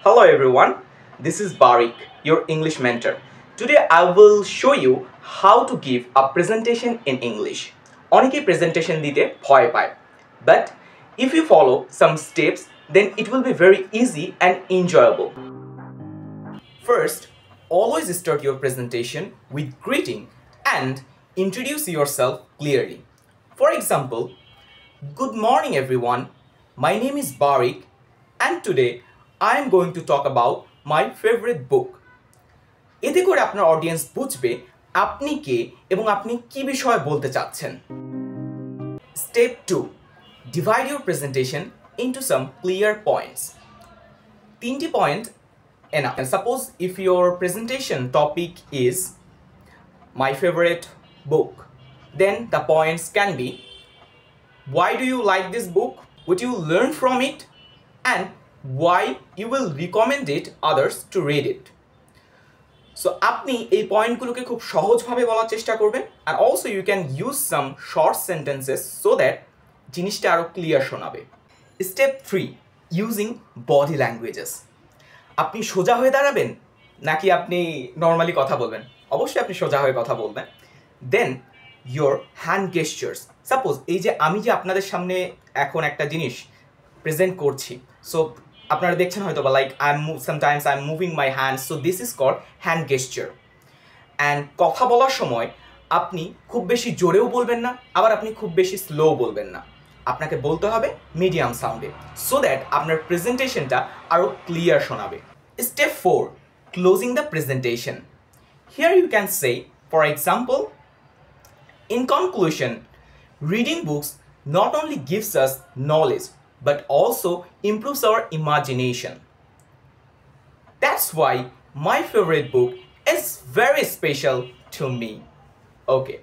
Hello everyone, this is Barik, your English mentor. Today I will show you how to give a presentation in English. অনেকেই presentation দিতে ভয় পায়, but if you follow some steps then it will be very easy and enjoyable. First, always start your presentation with greeting and introduce yourself clearly. For example, good morning everyone, my name is Barik and today I am going to talk about my favorite book. এতে করে আপনার audience বুঝবে আপনি কে এবং আপনি কি বিষয়ে বলতে চাচ্ছেন। Step 2. Divide your presentation into some clear points. 3টি point enough. And suppose if your presentation topic is my favorite book, then the points can be why do you like this book? What you learn from it? And why you will recommend it others to read it. So আপনি এই পয়েন্টগুলোকে খুব সহজভাবে বলার চেষ্টা করবেন and also you can use some short sentences so that জিনিসটা আরো clear শোনাবে. Step 3. Using body languages. আপনি সোজা হয়ে দাঁড়াবেন নাকি আপনি নরমালি কথা বলবেন? অবশ্যই আপনি সোজা হয়ে কথা বলবেন. Then your hand gestures. Suppose এই যে আমি যে আপনাদের সামনে এখন একটা জিনিস প্রেজেন্ট করছি, সো আপনারা দেখছেন হয়তো বা like sometimes I'm moving my hands, so this is called hand gesture. And কথা বলার সময় আপনি খুব বেশি জোরেও বলবেন না, আবার আপনি খুব বেশি স্লো বলবেন না, আপনাকে বলতে হবে মিডিয়াম সাউন্ডে সো দ্যাট আপনার প্রেজেন্টেশনটা আরও ক্লিয়ার শোনাবে. Step 4. Closing the presentation. Here you can say, for example, in conclusion, reading books not only gives us knowledge but also improves our imagination. That's why my favorite book is very special to me. Okay.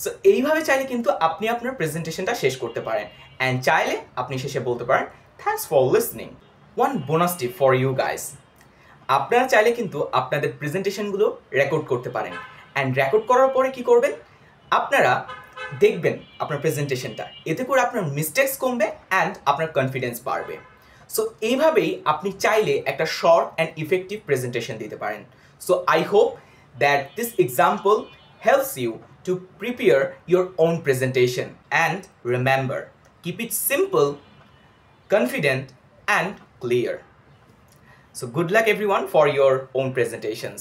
So এইভাবে চাইলে কিন্তু আপনি আপনার প্রেজেন্টেশনটা শেষ করতে পারেন and চাইলে আপনি শেষে বলতে পারেন thanks for listening. One bonus tip for you guys. আপনারা চাইলে কিন্তু আপনাদের প্রেজেন্টেশনগুলো রেকর্ড করতে পারেন and রেকর্ড করার পরে কি করবেন, আপনারা দেখবেন আপনার প্রেজেন্টেশনটা, এতে করে আপনার মিস্টেকস কমবে অ্যান্ড আপনার কনফিডেন্স বাড়বে. সো এইভাবেই আপনি চাইলে একটা শর্ট অ্যান্ড ইফেক্টিভ প্রেজেন্টেশন দিতে পারেন. So I hope that this example helps you to prepare your own presentation and remember, keep it simple, confident and clear. So good luck everyone for your own presentations.